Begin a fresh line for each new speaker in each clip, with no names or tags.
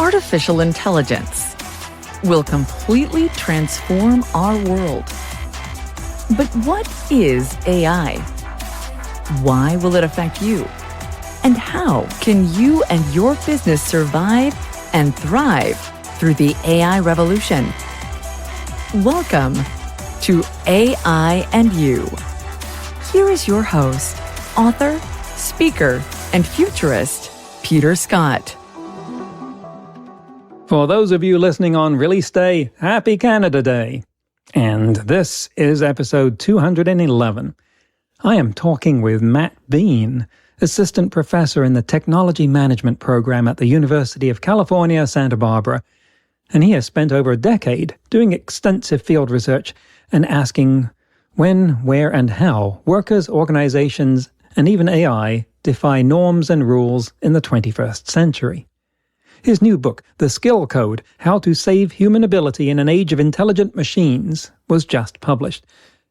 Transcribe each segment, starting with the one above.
artificial intelligence will completely transform our world. But what is AI? Why will it affect you? And how can you and your business survive and thrive through the AI revolution? Welcome to AI and You. Here is your host, author, speaker, and futurist, Peter Scott.
For those of you listening on Release Day, Happy Canada Day. And this is episode 211. I am talking with Matt Beane, assistant professor in the Technology Management program at the University of California, Santa Barbara. And he has spent over a decade doing extensive field research and asking when, where, and how workers, organizations, and even AI defy norms and rules in the 21st century. His new book, The Skill Code: How to Save Human Ability in an Age of Intelligent Machines, was just published.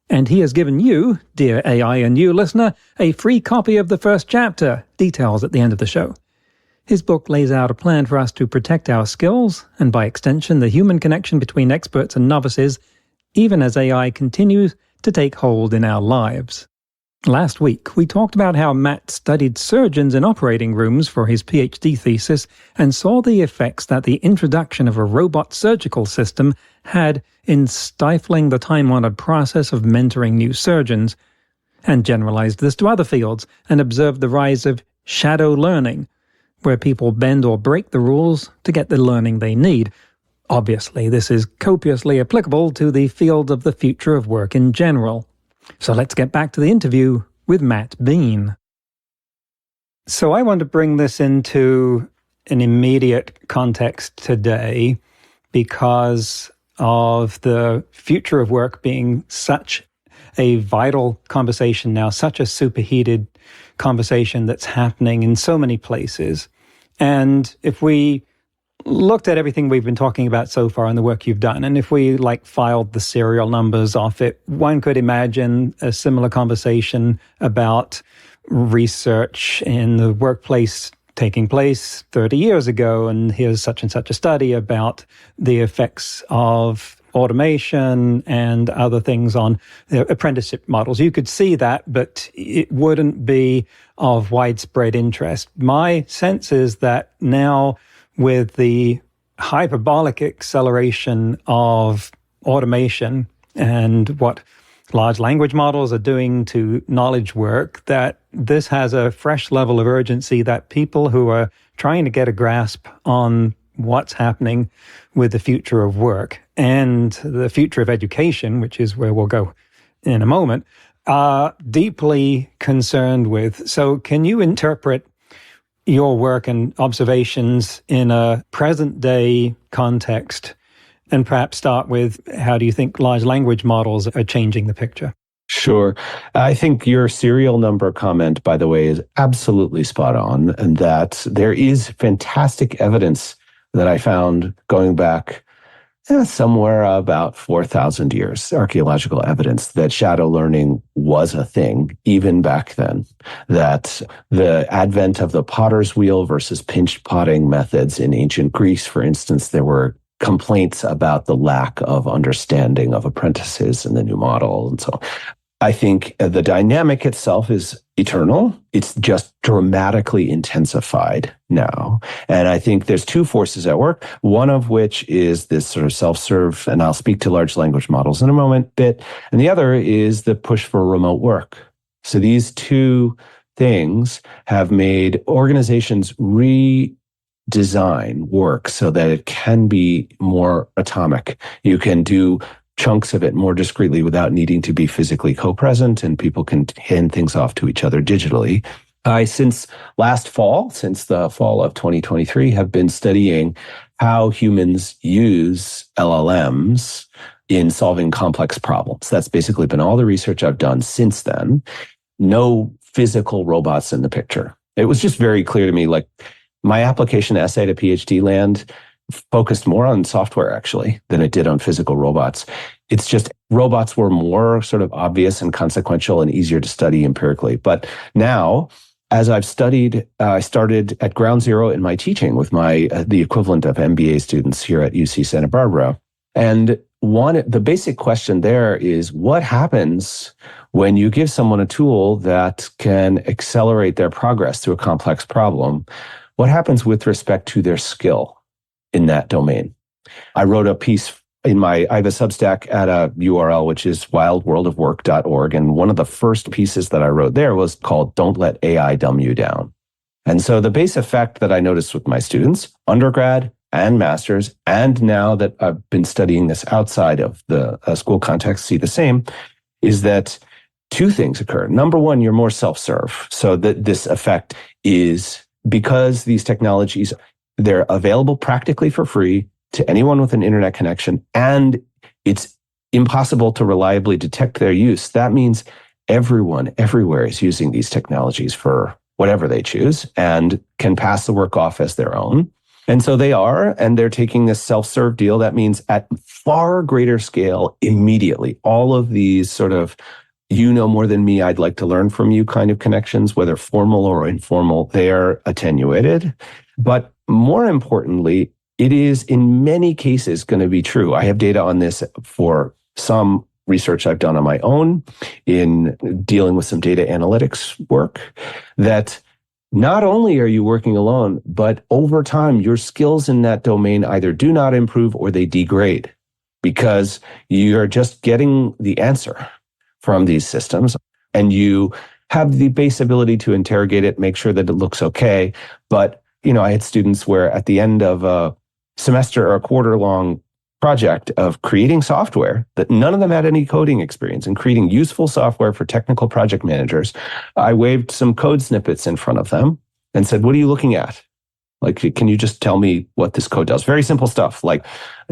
And he has given you, dear AI and You listener, a free copy of the first chapter, details at the end of the show. His book lays out a plan for us to protect our skills, and by extension the human connection between experts and novices, even as AI continues to take hold in our lives. Last week, we talked about how Matt studied surgeons in operating rooms for his PhD thesis and saw the effects that the introduction of a robot surgical system had in stifling the time-honored process of mentoring new surgeons, and generalized this to other fields and observed the rise of shadow learning, where people bend or break the rules to get the learning they need. Obviously, this is copiously applicable to the field of the future of work in general. So let's get back to the interview with Matt Beane. So I want to bring this into an immediate context today because of the future of work being such a vital conversation now, such a superheated conversation that's happening in so many places. And if we looked at everything we've been talking about so far and the work you've done, and if we filed the serial numbers off it, one could imagine a similar conversation about research in the workplace taking place 30 years ago, and here's such and such a study about the effects of automation and other things on apprenticeship models. You could see that, but it wouldn't be of widespread interest. My sense is that now, with the hyperbolic acceleration of automation and what large language models are doing to knowledge work, that this has a fresh level of urgency that people who are trying to get a grasp on what's happening with the future of work and the future of education, which is where we'll go in a moment, are deeply concerned with. So can you interpret your work and observations in a present-day context, and perhaps start with how do you think large language models are changing the picture?
Sure. I think your serial number comment, by the way, is absolutely spot on, and that there is fantastic evidence that I found going back somewhere about 4,000 years, archaeological evidence that shadow learning was a thing even back then, that the advent of the potter's wheel versus pinch potting methods in ancient Greece, for instance, there were complaints about the lack of understanding of apprentices in the new model and so on. I think the dynamic itself is eternal. It's just dramatically intensified now. And I think there's two forces at work, one of which is this sort of self-serve, and I'll speak to large language models in a moment, bit, and the other is the push for remote work. So these two things have made organizations redesign work so that it can be more atomic. You can do chunks of it more discreetly without needing to be physically co-present, and people can hand things off to each other digitally. Since the fall of 2023, have been studying how humans use LLMs in solving complex problems. That's basically been all the research I've done since then. No physical robots in the picture. It was just very clear to me, my application essay to PhD land focused more on software, actually, than it did on physical robots. It's just robots were more sort of obvious and consequential and easier to study empirically. But now as I've studied, I started at ground zero in my teaching with the equivalent of MBA students here at UC Santa Barbara. And the basic question there is, what happens when you give someone a tool that can accelerate their progress through a complex problem? What happens with respect to their skill in that domain? I wrote a piece I have a Substack at a URL, which is wildworldofwork.org. And one of the first pieces that I wrote there was called Don't Let AI Dumb You Down. And so the base effect that I noticed with my students, undergrad and masters, and now that I've been studying this outside of the school context, see the same, is that two things occur. Number one, you're more self-serve. So that this effect is because these technologies, they're available practically for free to anyone with an internet connection, and it's impossible to reliably detect their use. That means everyone, everywhere is using these technologies for whatever they choose and can pass the work off as their own. And so they are, and they're taking this self-serve deal. That means at far greater scale, immediately, all of these sort of, you know more than me, I'd like to learn from you kind of connections, whether formal or informal, they're attenuated. But more importantly, it is in many cases going to be true. I have data on this for some research I've done on my own in dealing with some data analytics work, that not only are you working alone, but over time, your skills in that domain either do not improve or they degrade because you're just getting the answer from these systems and you have the base ability to interrogate it, make sure that it looks okay. But, I had students where at the end of a semester or a quarter-long project of creating software that none of them had any coding experience and creating useful software for technical project managers. I waved some code snippets in front of them and said, what are you looking at? Like, can you just tell me what this code does? Very simple stuff like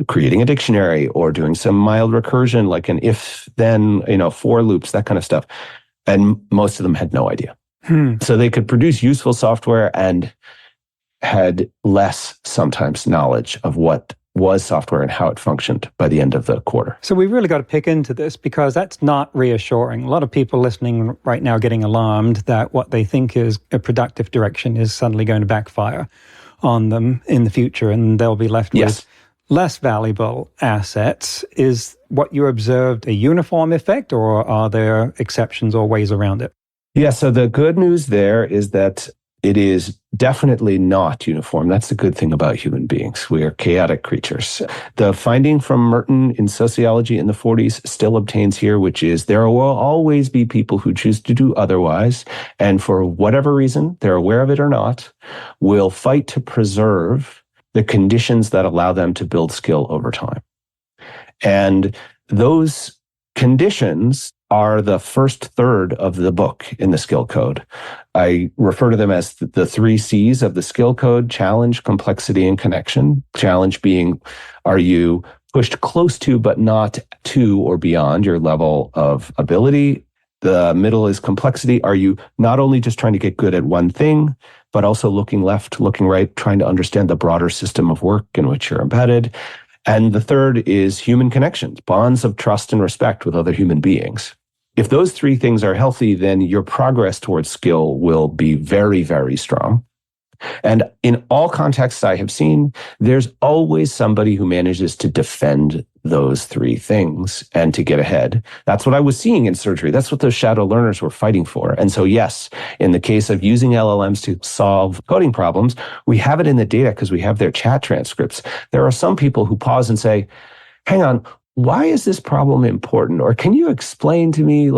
creating a dictionary or doing some mild recursion, like an if, then, for loops, that kind of stuff. And most of them had no idea. So they could produce useful software and had less sometimes knowledge of what was software and how it functioned by the end of the quarter.
So we really got to pick into this because that's not reassuring. A lot of people listening right now getting alarmed that what they think is a productive direction is suddenly going to backfire on them in the future and they'll be left with less valuable assets. Is what you observed a uniform effect or are there exceptions or ways around it?
Yeah, so the good news there is that it is definitely not uniform. That's the good thing about human beings. We are chaotic creatures. The finding from Merton in sociology in the 40s still obtains here, which is there will always be people who choose to do otherwise. And for whatever reason, they're aware of it or not, will fight to preserve the conditions that allow them to build skill over time. And those conditions are the first third of the book in the skill code. I refer to them as the 3 C's of the skill code: challenge, complexity, and connection. Challenge being, are you pushed close to, but not to or beyond your level of ability? The middle is complexity. Are you not only just trying to get good at one thing, but also looking left, looking right, trying to understand the broader system of work in which you're embedded? And the third is human connections, bonds of trust and respect with other human beings. If those 3 things are healthy, then your progress towards skill will be very, very strong. And in all contexts I have seen, there's always somebody who manages to defend those 3 things and to get ahead. That's what I was seeing in surgery. That's what those shadow learners were fighting for. And so, yes, in the case of using LLMs to solve coding problems, we have it in the data because we have their chat transcripts. There are some people who pause and say, hang on, why is this problem important? Or can you explain to me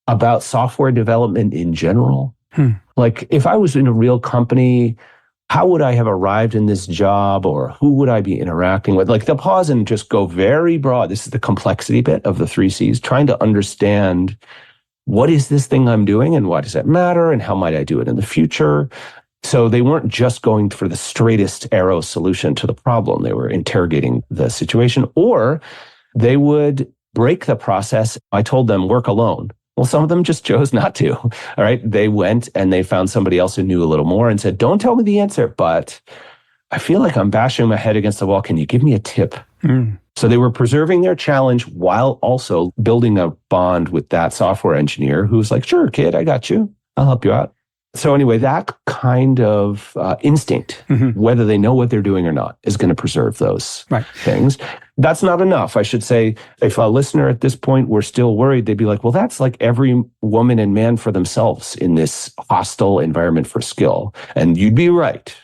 about software development in general? Like if I was in a real company, how would I have arrived in this job or who would I be interacting with? Like they'll pause and just go very broad. This is the complexity bit of the 3 C's, trying to understand what is this thing I'm doing and why does that matter and how might I do it in the future? So they weren't just going for the straightest arrow solution to the problem. They were interrogating the situation, or they would break the process. I told them work alone. Well, some of them just chose not to. All right. They went and they found somebody else who knew a little more and said, don't tell me the answer, but I feel like I'm bashing my head against the wall. Can you give me a tip? So they were preserving their challenge while also building a bond with that software engineer who's like, sure, kid, I got you. I'll help you out. So anyway, that kind of instinct, whether they know what they're doing or not, is going to preserve those things. That's not enough. I should say, if a listener at this point were still worried, they'd be like, well, that's like every woman and man for themselves in this hostile environment for skill. And you'd be right.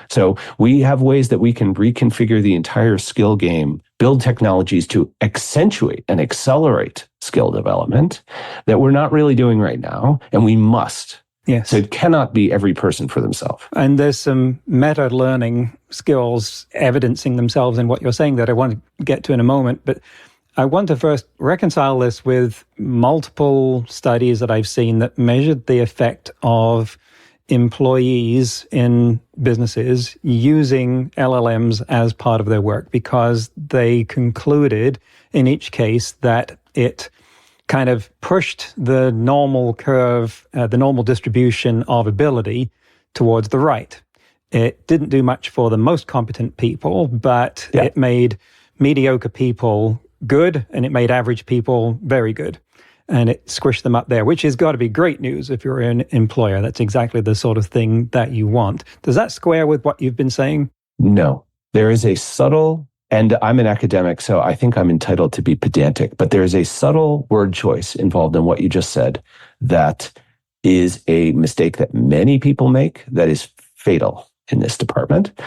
So we have ways that we can reconfigure the entire skill game, build technologies to accentuate and accelerate skill development that we're not really doing right now, and we must.
Yes.
So it cannot be every person for themselves.
And there's some meta-learning skills evidencing themselves in what you're saying that I want to get to in a moment. But I want to first reconcile this with multiple studies that I've seen that measured the effect of employees in businesses using LLMs as part of their work, because they concluded in each case that it kind of pushed the normal curve, the normal distribution of ability towards the right. It didn't do much for the most competent people, but it made mediocre people good, and it made average people very good. And it squished them up there, which has got to be great news if you're an employer. That's exactly the sort of thing that you want. Does that square with what you've been saying?
No. There is a subtle, and I'm an academic, so I think I'm entitled to be pedantic, but there is a subtle word choice involved in what you just said that is a mistake that many people make that is fatal in this department,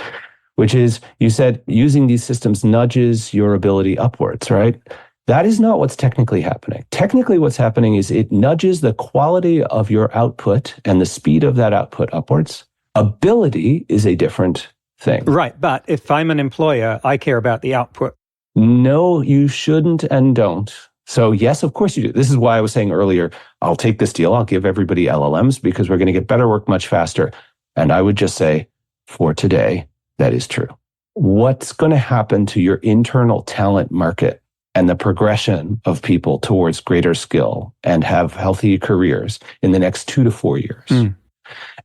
which is you said using these systems nudges your ability upwards, right? That is not what's technically happening. Technically, what's happening is it nudges the quality of your output and the speed of that output upwards. Ability is a different thing.
Right. But if I'm an employer, I care about the output.
No, you shouldn't and don't. So yes, of course you do. This is why I was saying earlier, I'll take this deal. I'll give everybody LLMs because we're going to get better work much faster. And I would just say, for today, that is true. What's going to happen to your internal talent market and the progression of people towards greater skill and have healthy careers in the next 2 to 4 years?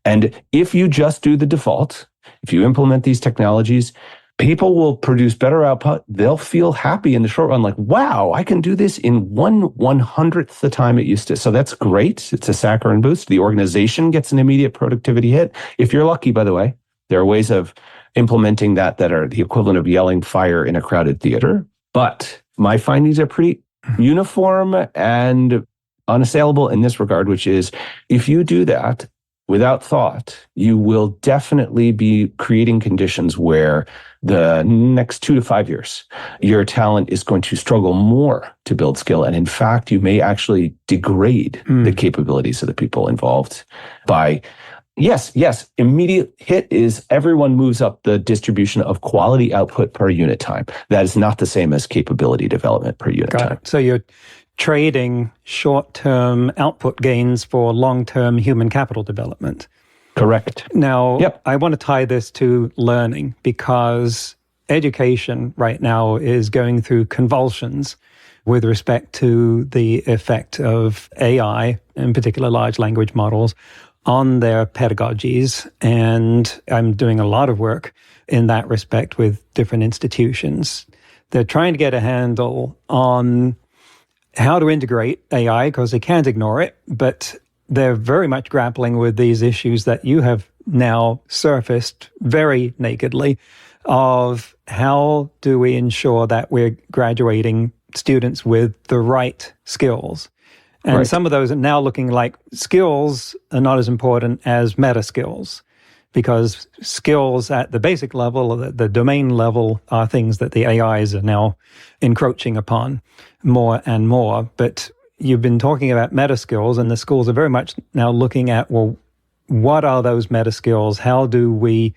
And if you just do the default, if you implement these technologies, people will produce better output. They'll feel happy in the short run, like, wow, I can do this in 1/100th the time it used to. So that's great. It's a saccharine boost. The organization gets an immediate productivity hit. If you're lucky, by the way, there are ways of implementing that are the equivalent of yelling fire in a crowded theater. But my findings are pretty uniform and unassailable in this regard, which is if you do that without thought, you will definitely be creating conditions where the next 2 to 5 years, your talent is going to struggle more to build skill. And in fact, you may actually degrade the capabilities of the people involved by Yes. Immediate hit is everyone moves up the distribution of quality output per unit time. That is not the same as capability development per unit time.
So you're trading short-term output gains for long-term human capital development.
Correct.
Now, I want to tie this to learning because education right now is going through convulsions with respect to the effect of AI, in particular large language models, on their pedagogies. And I'm doing a lot of work in that respect with different institutions. They're trying to get a handle on how to integrate AI because they can't ignore it, but they're very much grappling with these issues that you have now surfaced very nakedly of how do we ensure that we're graduating students with the right skills. And some of those are now looking like skills are not as important as meta skills because skills at the basic level, the domain level, are things that the AIs are now encroaching upon more and more. But you've been talking about meta skills, and the schools are very much now looking at, well, what are those meta skills? How do we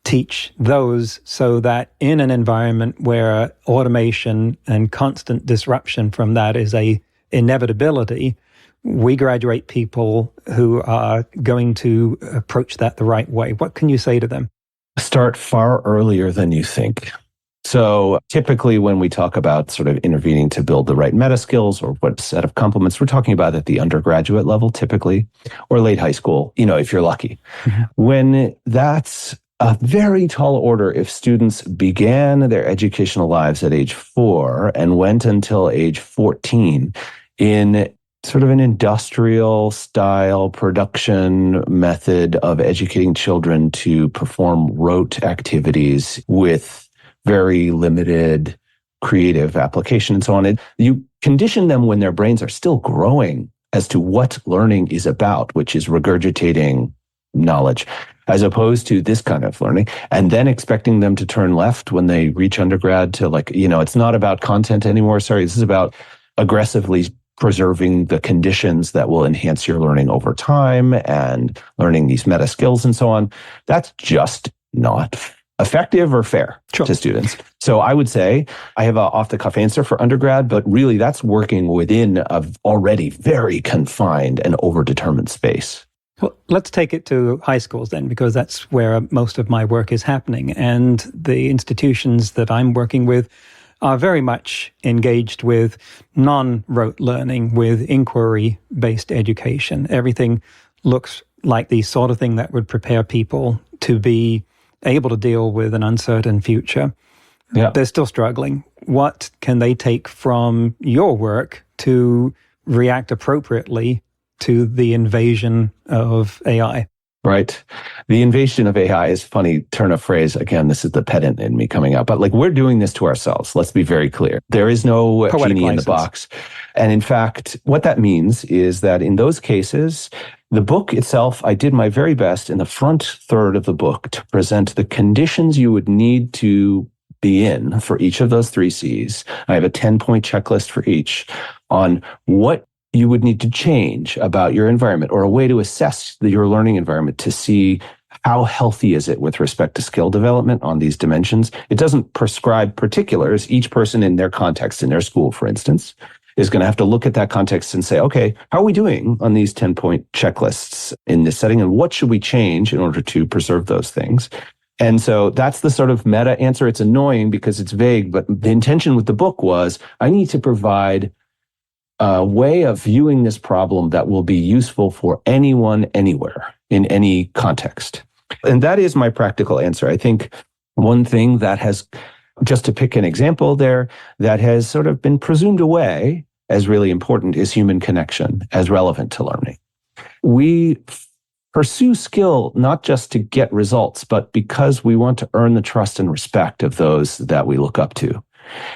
teach those so that in an environment where automation and constant disruption from that is a inevitability, we graduate people who are going to approach that the right way? What can you say to them?
Start far earlier than you think. So typically when we talk about sort of intervening to build the right meta skills or what set of complements, we're talking about at the undergraduate level typically, or late high school, if you're lucky. When that's a very tall order, if students began their educational lives at age 4 and went until age 14 in sort of an industrial style production method of educating children to perform rote activities with very limited creative application and so on. You condition them when their brains are still growing as to what learning is about, which is regurgitating knowledge, as opposed to this kind of learning, and then expecting them to turn left when they reach undergrad to it's not about content anymore. Sorry, this is about aggressively preserving the conditions that will enhance your learning over time and learning these meta skills and so on. That's just not effective or fair to students. So I would say I have an off-the-cuff answer for undergrad, but really that's working within a already very confined and overdetermined space.
Well, let's take it to high schools then, because that's where most of my work is happening. And the institutions that I'm working with are very much engaged with non-rote learning, with inquiry-based education. Everything looks like the sort of thing that would prepare people to be able to deal with an uncertain future. Yeah. They're still struggling. What can they take from your work to react appropriately to the invasion of AI?
Right. The invasion of AI is a funny turn of phrase. Again, this is the pedant in me coming out. But we're doing this to ourselves. Let's be very clear. There is no genie in the box. And in fact, what that means is that in those cases, the book itself, I did my very best in the front third of the book to present the conditions you would need to be in for each of those 3 C's. I have a 10-point checklist for each on what you would need to change about your environment, or a way to assess your learning environment to see how healthy is it with respect to skill development on these dimensions. It doesn't prescribe particulars. Each person in their context, in their school, for instance, is going to have to look at that context and say, okay, how are we doing on these 10-point checklists in this setting? And what should we change in order to preserve those things? And so that's the sort of meta answer. It's annoying because it's vague, but the intention with the book was I need to provide a way of viewing this problem that will be useful for anyone, anywhere, in any context. And that is my practical answer. I think one thing that has, just to pick an example there, that has sort of been presumed away as really important is human connection as relevant to learning. We pursue skill not just to get results, but because we want to earn the trust and respect of those that we look up to.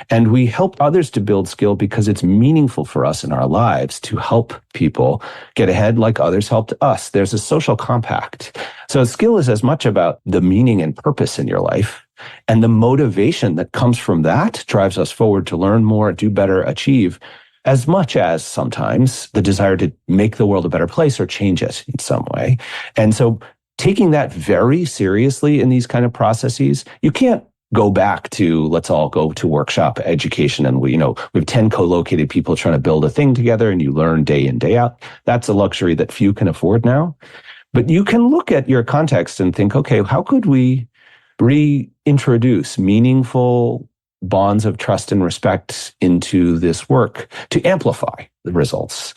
And we help others to build skill because it's meaningful for us in our lives to help people get ahead like others helped us. There's a social compact. So skill is as much about the meaning and purpose in your life. And the motivation that comes from that drives us forward to learn more, do better, achieve, as much as sometimes the desire to make the world a better place or change it in some way. And so taking that very seriously in these kind of processes, you can't go back to let's all go to workshop education and we have 10 co-located people trying to build a thing together and you learn day in, day out. That's a luxury that few can afford now. But you can look at your context and think, okay, how could we reintroduce meaningful bonds of trust and respect into this work to amplify the results?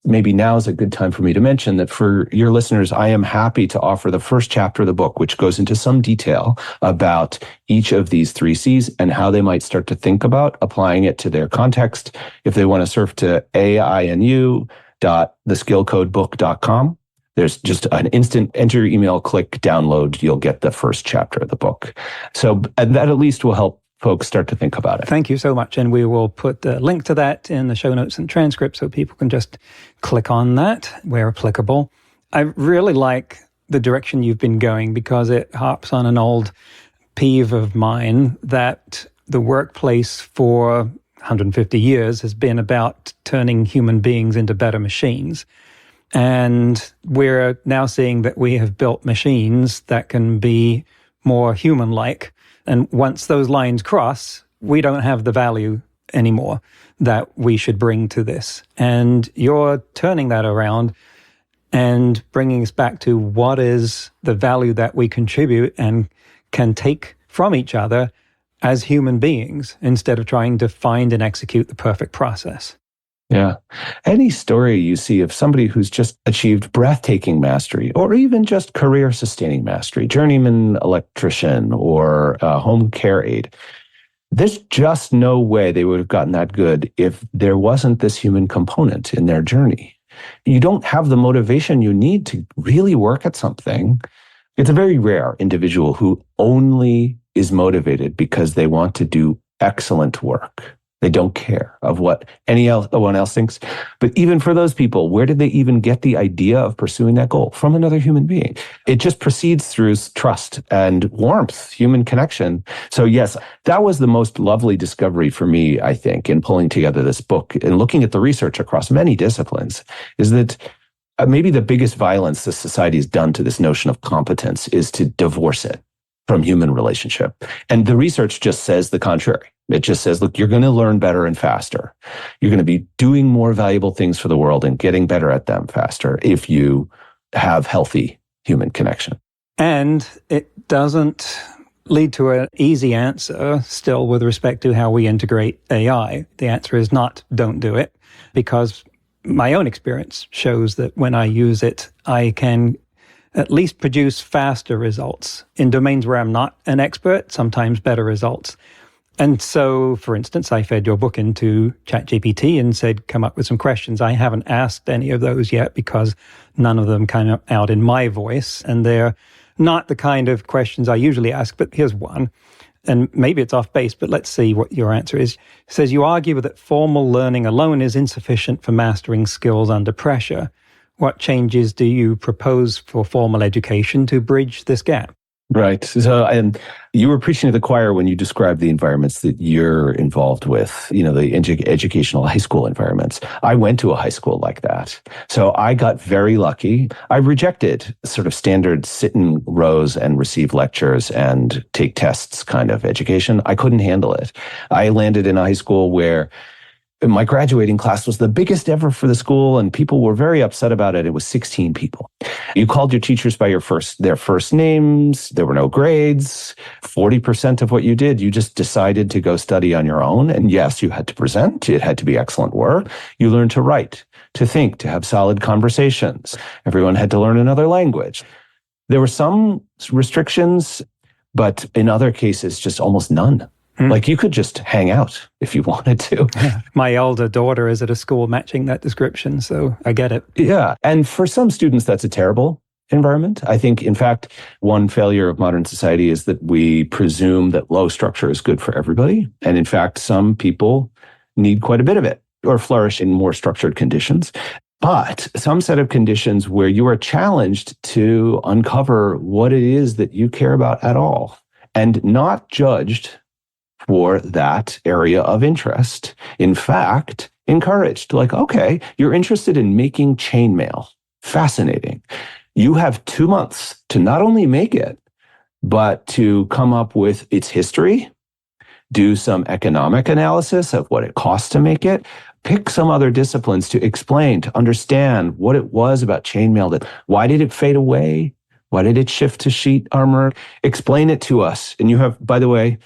Maybe now is a good time for me to mention that for your listeners, I am happy to offer the first chapter of the book, which goes into some detail about each of these 3 C's and how they might start to think about applying it to their context. If they want to surf to ainu.theskillcodebook.com, there's just an instant enter your email, click download, you'll get the first chapter of the book. So that at least will help folks start to think about it.
Thank you so much. And we will put a link to that in the show notes and transcript so people can just click on that where applicable. I really like the direction you've been going because it harps on an old peeve of mine that the workplace for 150 years has been about turning human beings into better machines. And we're now seeing that we have built machines that can be more human-like. And once those lines cross, we don't have the value anymore that we should bring to this. And you're turning that around and bringing us back to what is the value that we contribute and can take from each other as human beings instead of trying to find and execute the perfect process.
Yeah. Any story you see of somebody who's just achieved breathtaking mastery or even just career-sustaining mastery, journeyman electrician or home care aide, There's just no way they would have gotten that good if there wasn't this human component in their journey. You don't have the motivation you need to really work at something. It's a very rare individual who only is motivated because they want to do excellent work. They don't care of what anyone else thinks. But even for those people, where did they even get the idea of pursuing that goal? From another human being. It just proceeds through trust and warmth, human connection. So yes, that was the most lovely discovery for me, I think, in pulling together this book and looking at the research across many disciplines, is that maybe the biggest violence this society has done to this notion of competence is to divorce it from human relationship. And the research just says the contrary. It just says, look, you're going to learn better and faster. You're going to be doing more valuable things for the world and getting better at them faster if you have healthy human connection.
And it doesn't lead to an easy answer still with respect to how we integrate AI. The answer is not don't do it, because my own experience shows that when I use it, I can at least produce faster results. In domains where I'm not an expert, sometimes better results. And so, for instance, I fed your book into ChatGPT and said, come up with some questions. I haven't asked any of those yet because none of them came out in my voice. And they're not the kind of questions I usually ask, but here's one. And maybe it's off base, but let's see what your answer is. It says, you argue that formal learning alone is insufficient for mastering skills under pressure. What changes do you propose for formal education to bridge this gap?
Right. So, and you were preaching to the choir when you described the environments that you're involved with, the educational high school environments. I went to a high school like that. So I got very lucky. I rejected sort of standard sit in rows and receive lectures and take tests kind of education. I couldn't handle it. I landed in a high school where my graduating class was the biggest ever for the school, and people were very upset about it. It was 16 people. You called your teachers by their first names. There were no grades. 40% of what you did, you just decided to go study on your own. And yes, you had to present. It had to be excellent work. You learned to write, to think, to have solid conversations. Everyone had to learn another language. There were some restrictions, but in other cases, just almost none. Like you could just hang out if you wanted to.
My elder daughter is at a school matching that description, so I get it.
Yeah. And for some students, that's a terrible environment. I think, in fact, one failure of modern society is that we presume that low structure is good for everybody. And in fact, some people need quite a bit of it or flourish in more structured conditions. But some set of conditions where you are challenged to uncover what it is that you care about at all and not judged for that area of interest. In fact, encouraged, like, okay, you're interested in making chainmail. Fascinating. You have 2 months to not only make it, but to come up with its history, do some economic analysis of what it costs to make it, pick some other disciplines to explain, to understand what it was about chainmail, why did it fade away? Why did it shift to sheet armor? Explain it to us. And you have, by the way,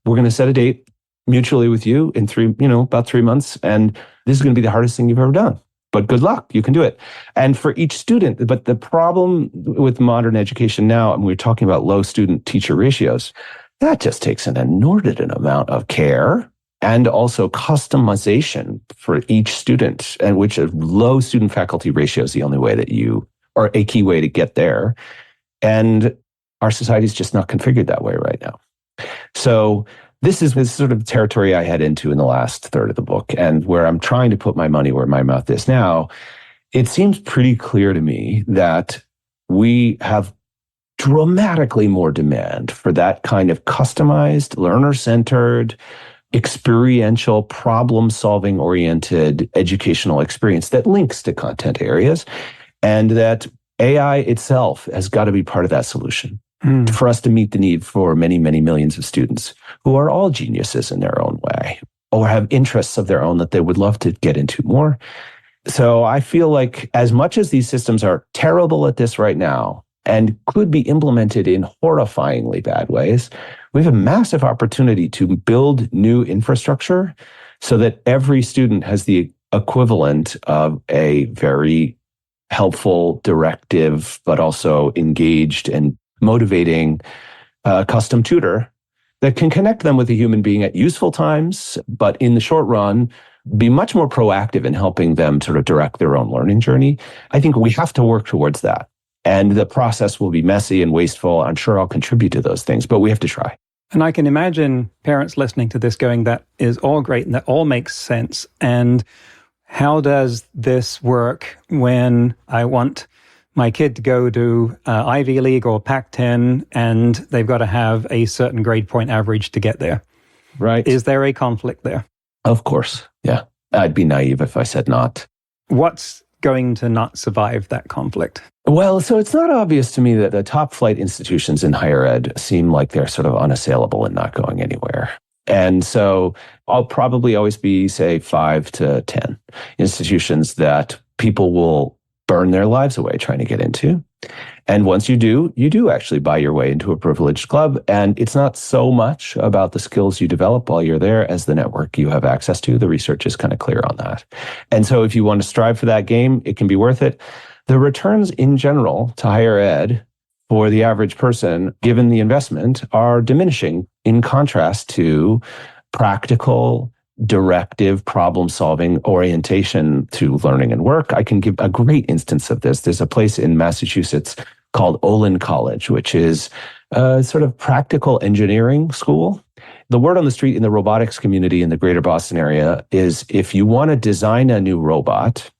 we're going to set a date mutually with you in about 3 months. And this is going to be the hardest thing you've ever done. But good luck, you can do it. And for each student, but the problem with modern education now, and we're talking about low student-teacher ratios, that just takes an inordinate amount of care and also customization for each student, and which a low student-faculty ratio is the only way or a key way to get there. And our society is just not configured that way right now. So this is sort of territory I head into in the last third of the book, and where I'm trying to put my money where my mouth is now. It seems pretty clear to me that we have dramatically more demand for that kind of customized, learner-centered, experiential, problem-solving oriented educational experience that links to content areas, and that AI itself has got to be part of that solution. For us to meet the need for many, many millions of students who are all geniuses in their own way or have interests of their own that they would love to get into more. So I feel like as much as these systems are terrible at this right now and could be implemented in horrifyingly bad ways, we have a massive opportunity to build new infrastructure so that every student has the equivalent of a very helpful, directive, but also engaged and motivating custom tutor that can connect them with a human being at useful times, but in the short run, be much more proactive in helping them sort of direct their own learning journey. I think we have to work towards that. And the process will be messy and wasteful. I'm sure I'll contribute to those things, but we have to try.
And I can imagine parents listening to this going, that is all great and that all makes sense. And how does this work when I want my kid to go to Ivy League or Pac-10 and they've got to have a certain grade point average to get there?
Right.
Is there a conflict there?
Of course. Yeah. I'd be naive if I said not.
What's going to not survive that conflict?
Well, so it's not obvious to me that the top flight institutions in higher ed seem like they're sort of unassailable and not going anywhere. And so I'll probably always be, say, 5 to 10 institutions that people will burn their lives away trying to get into. And once you do actually buy your way into a privileged club. And it's not so much about the skills you develop while you're there as the network you have access to. The research is kind of clear on that. And so if you want to strive for that game, it can be worth it. The returns in general to higher ed for the average person, given the investment, are diminishing in contrast to practical, directive, problem-solving orientation to learning and work. I can give a great instance of this. There's a place in Massachusetts called Olin College, which is a sort of practical engineering school. The word on the street in the robotics community in the greater Boston area is if you want to design a new robot,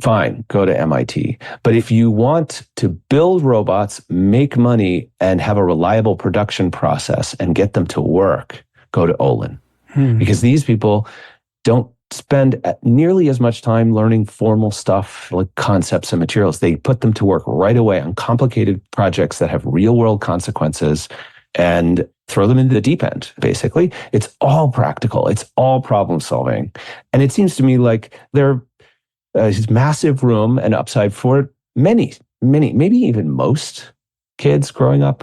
fine, go to MIT. But if you want to build robots, make money, and have a reliable production process and get them to work, go to Olin. Because these people don't spend nearly as much time learning formal stuff like concepts and materials. They put them to work right away on complicated projects that have real world consequences and throw them into the deep end, basically. It's all practical. It's all problem solving. And it seems to me like there's this massive room and upside for many, maybe even most kids growing up.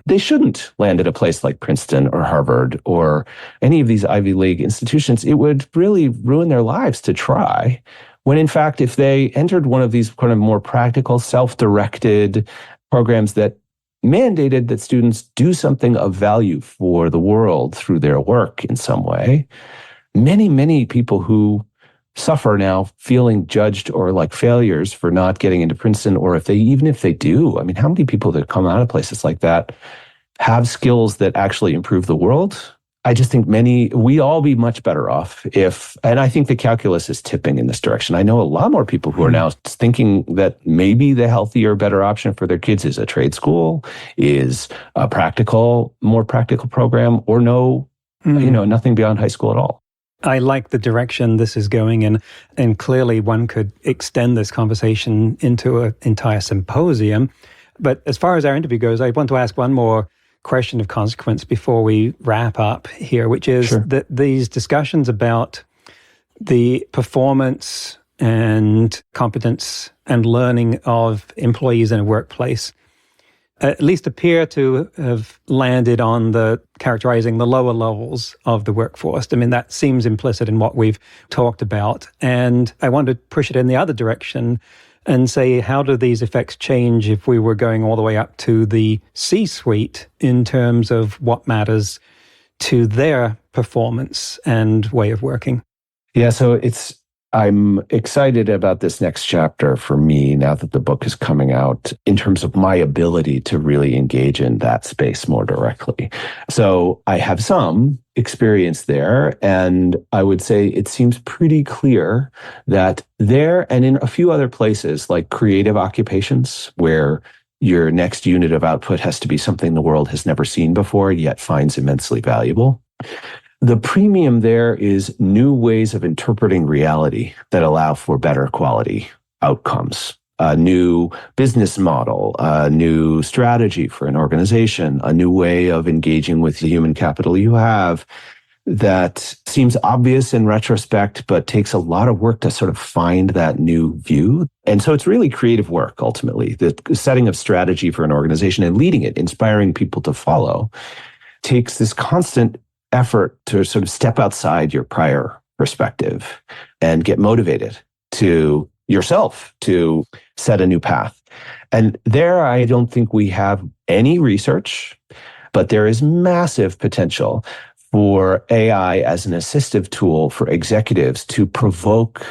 They shouldn't land at a place like Princeton or Harvard or any of these Ivy League institutions. It would really ruin their lives to try. When in fact, if they entered one of these kind of more practical, self-directed programs that mandated that students do something of value for the world through their work in some way, many people who suffer now feeling judged or like failures for not getting into Princeton, or even if they do, I mean, how many people that come out of places like that have skills that actually improve the world? I just think we'd all be much better off and I think the calculus is tipping in this direction. I know a lot more people who are now thinking that maybe the healthier, better option for their kids is a trade school, is a more practical program, or nothing beyond high school at all.
I like the direction this is going in, and clearly one could extend this conversation into an entire symposium. But as far as our interview goes, I want to ask one more question of consequence before we wrap up here, which is that these discussions about the performance and competence and learning of employees in a workplace at least appear to have landed on the characterizing the lower levels of the workforce. I mean, that seems implicit in what we've talked about. And I want to push it in the other direction and say, how do these effects change if we were going all the way up to the C-suite in terms of what matters to their performance and way of working?
Yeah, so I'm excited about this next chapter for me now that the book is coming out in terms of my ability to really engage in that space more directly. So I have some experience there, and I would say it seems pretty clear that there and in a few other places like creative occupations where your next unit of output has to be something the world has never seen before yet finds immensely valuable. The premium there is new ways of interpreting reality that allow for better quality outcomes, a new business model, a new strategy for an organization, a new way of engaging with the human capital you have that seems obvious in retrospect, but takes a lot of work to sort of find that new view. And so it's really creative work, ultimately. The setting of strategy for an organization and leading it, inspiring people to follow, takes this constant effort to sort of step outside your prior perspective and get motivated to yourself to set a new path. And there, I don't think we have any research. But there is massive potential for AI as an assistive tool for executives to provoke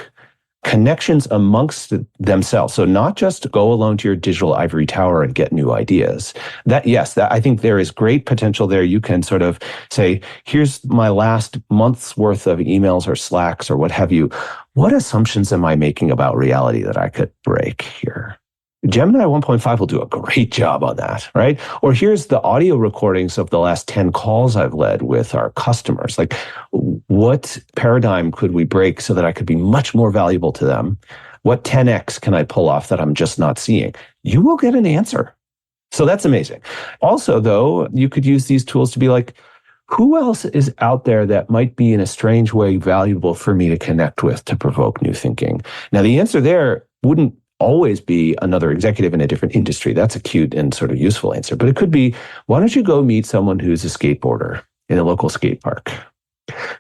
connections amongst themselves. So not just go alone to your digital ivory tower and get new ideas. I think there is great potential there. You can sort of say, here's my last month's worth of emails or Slacks or what have you. What assumptions am I making about reality that I could break here? Gemini 1.5 will do a great job on that, right? Or here's the audio recordings of the last 10 calls I've led with our customers. Like, what paradigm could we break so that I could be much more valuable to them? What 10x can I pull off that I'm just not seeing? You will get an answer. So that's amazing. Also, though, you could use these tools to be like, who else is out there that might be in a strange way valuable for me to connect with to provoke new thinking? Now, the answer there wouldn't always be another executive in a different industry. That's a cute and sort of useful answer. But it could be, why don't you go meet someone who's a skateboarder in a local skate park?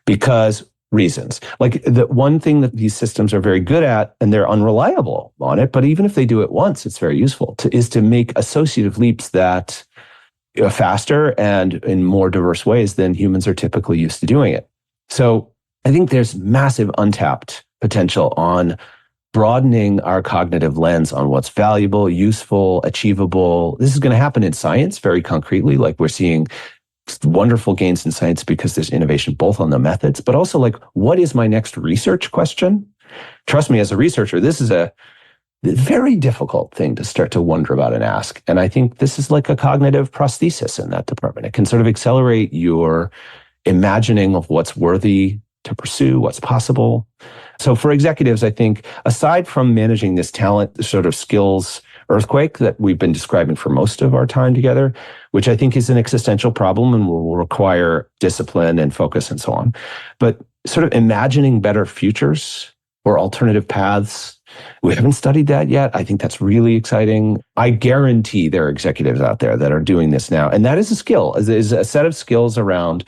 Because reasons. Like, the one thing that these systems are very good at, and they're unreliable on it, but even if they do it once, it's very useful, is to make associative leaps that are faster and in more diverse ways than humans are typically used to doing it. So I think there's massive untapped potential on broadening our cognitive lens on what's valuable, useful, achievable. This is going to happen in science very concretely. Like, we're seeing wonderful gains in science because there's innovation both on the methods, but also like, what is my next research question? Trust me, as a researcher, this is a very difficult thing to start to wonder about and ask. And I think this is like a cognitive prosthesis in that department. It can sort of accelerate your imagining of what's worthy to pursue, what's possible. So for executives, I think, aside from managing this talent sort of skills earthquake that we've been describing for most of our time together, which I think is an existential problem and will require discipline and focus and so on, but sort of imagining better futures or alternative paths, we haven't studied that yet. I think that's really exciting. I guarantee there are executives out there that are doing this now. And that is a skill, is a set of skills around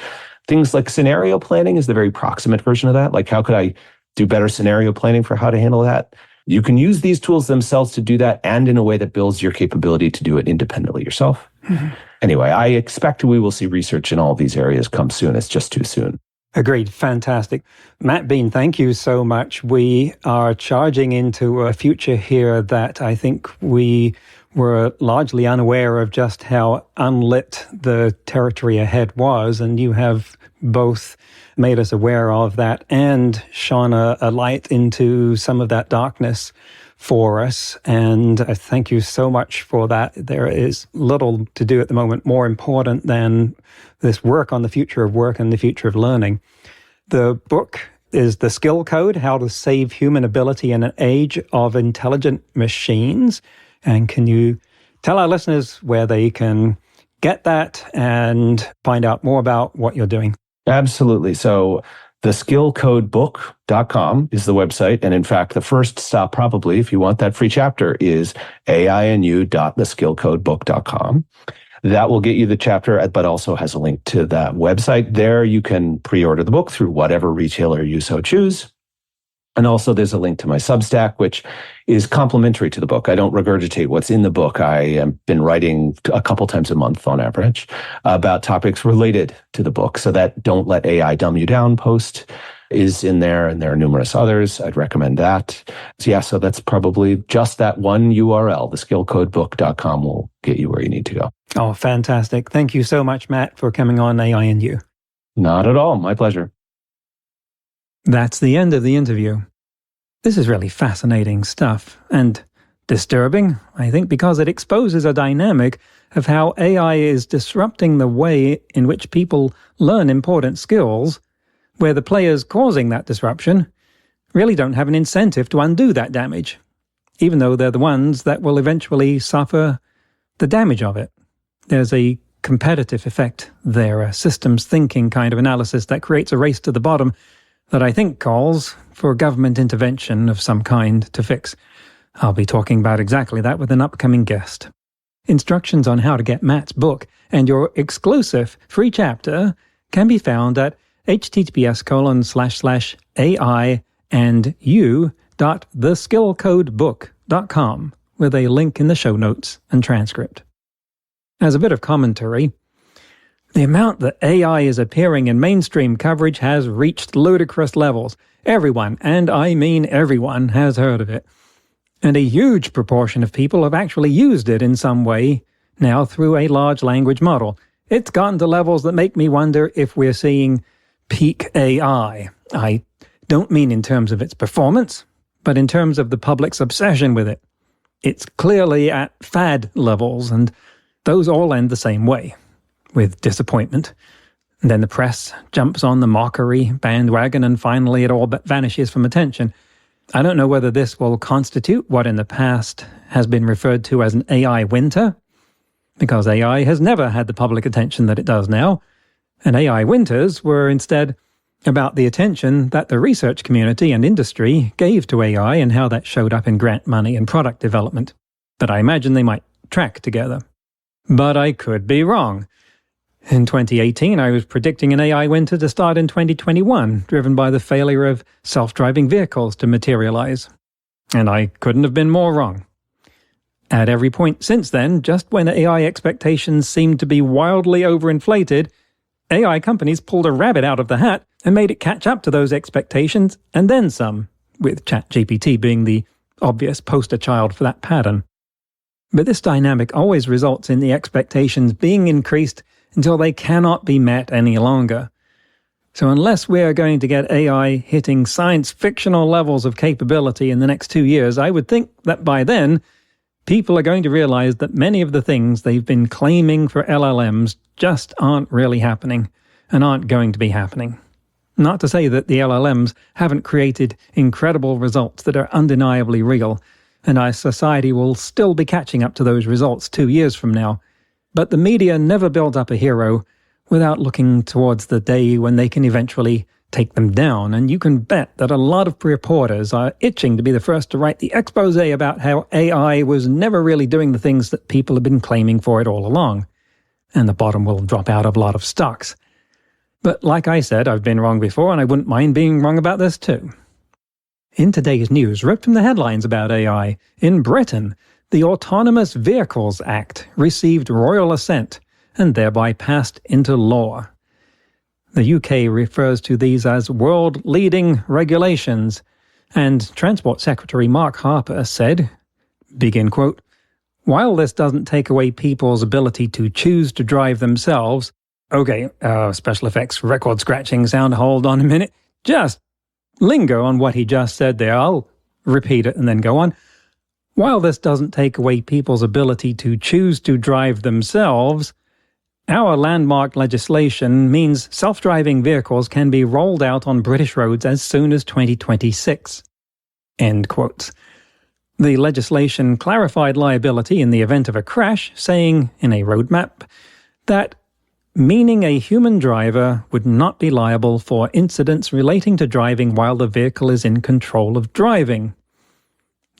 things like scenario planning is the very proximate version of that. Like, how could I do better scenario planning for how to handle that? You can use these tools themselves to do that, and in a way that builds your capability to do it independently yourself. Mm-hmm. Anyway, I expect we will see research in all these areas come soon. It's just too soon.
Agreed. Fantastic. Matt Beane, thank you so much. We are charging into a future here that I think we were largely unaware of just how unlit the territory ahead was, and you have both made us aware of that and shone a light into some of that darkness for us. And I thank you so much for that. There is little to do at the moment more important than this work on the future of work and the future of learning. The book is The Skill Code, How to Save Human Ability in an Age of Intelligent Machines. And can you tell our listeners where they can get that and find out more about what you're doing?
Absolutely. So theskillcodebook.com is the website. And in fact, the first stop probably, if you want that free chapter, is ainu.theskillcodebook.com. That will get you the chapter, but also has a link to that website. There you can pre-order the book through whatever retailer you so choose. And also there's a link to my Substack, which is complementary to the book. I don't regurgitate what's in the book. I have been writing a couple times a month on average about topics related to the book. So that Don't Let AI Dumb You Down post is in there, and there are numerous others. I'd recommend that. So that's probably just that one URL. Theskillcodebook.com will get you where you need to go.
Oh, fantastic. Thank you so much, Matt, for coming on AI&U.
Not at all. My pleasure.
That's the end of the interview. This is really fascinating stuff, and disturbing, I think, because it exposes a dynamic of how AI is disrupting the way in which people learn important skills, where the players causing that disruption really don't have an incentive to undo that damage, even though they're the ones that will eventually suffer the damage of it. There's a competitive effect there, a systems thinking kind of analysis that creates a race to the bottom that I think calls for government intervention of some kind to fix. I'll be talking about exactly that with an upcoming guest. Instructions on how to get Matt's book and your exclusive free chapter can be found at https://ai&u.theskillcodebook.com with a link in the show notes and transcript. As a bit of commentary, The amount that AI is appearing in mainstream coverage has reached ludicrous levels. Everyone, and I mean everyone, has heard of it. And a huge proportion of people have actually used it in some way now through a large language model. It's gotten to levels that make me wonder if we're seeing peak AI. I don't mean in terms of its performance, but in terms of the public's obsession with it. It's clearly at fad levels, and those all end the same way, with disappointment. And then the press jumps on the mockery bandwagon, and finally it all but vanishes from attention. I don't know whether this will constitute what in the past has been referred to as an AI winter, because AI has never had the public attention that it does now, and AI winters were instead about the attention that the research community and industry gave to AI and how that showed up in grant money and product development. But I imagine they might track together. But I could be wrong. In 2018, I was predicting an AI winter to start in 2021, driven by the failure of self-driving vehicles to materialize. And I couldn't have been more wrong. At every point since then, just when AI expectations seemed to be wildly overinflated, AI companies pulled a rabbit out of the hat and made it catch up to those expectations and then some, with ChatGPT being the obvious poster child for that pattern. But this dynamic always results in the expectations being increased until they cannot be met any longer. So unless we are going to get AI hitting science-fictional levels of capability in the next 2 years, I would think that by then, people are going to realize that many of the things they've been claiming for LLMs just aren't really happening and aren't going to be happening. Not to say that the LLMs haven't created incredible results that are undeniably real, and our society will still be catching up to those results 2 years from now. But the media never build up a hero without looking towards the day when they can eventually take them down, and you can bet that a lot of reporters are itching to be the first to write the expose about how AI was never really doing the things that people have been claiming for it all along. And the bottom will drop out of a lot of stocks. But like I said, I've been wrong before, and I wouldn't mind being wrong about this too. In today's news, ripped from the headlines about AI, in Britain, the Autonomous Vehicles Act received royal assent and thereby passed into law. The UK refers to these as world-leading regulations, and Transport Secretary Mark Harper said, begin quote, "While this doesn't take away people's ability to choose to drive themselves," okay, special effects, record scratching sound, hold on a minute, just linger on what he just said there, I'll repeat it and then go on. "While this doesn't take away people's ability to choose to drive themselves, our landmark legislation means self-driving vehicles can be rolled out on British roads as soon as 2026. End quotes. The legislation clarified liability in the event of a crash, saying in a roadmap that meaning a human driver would not be liable for incidents relating to driving while the vehicle is in control of driving.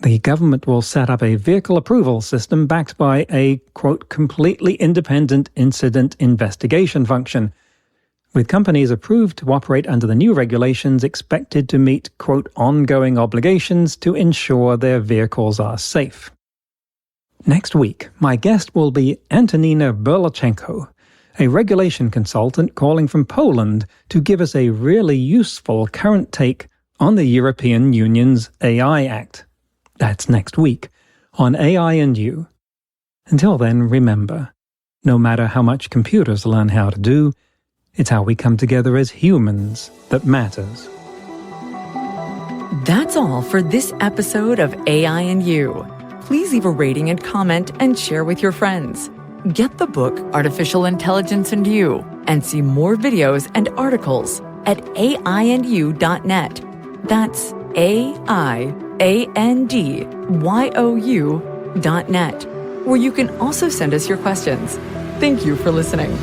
The government will set up a vehicle approval system backed by a, quote, completely independent incident investigation function, with companies approved to operate under the new regulations expected to meet, quote, ongoing obligations to ensure their vehicles are safe. Next week, my guest will be Antonina Berlachenko, a regulation consultant calling from Poland to give us a really useful current take on the European Union's AI Act. That's next week on AI and You. Until then, remember, no matter how much computers learn how to do, it's how we come together as humans that matters.
That's all for this episode of AI and You. Please leave a rating and comment and share with your friends. Get the book Artificial Intelligence and You and see more videos and articles at aiandyou.net. That's aiandyou.net, where you can also send us your questions. Thank you for listening.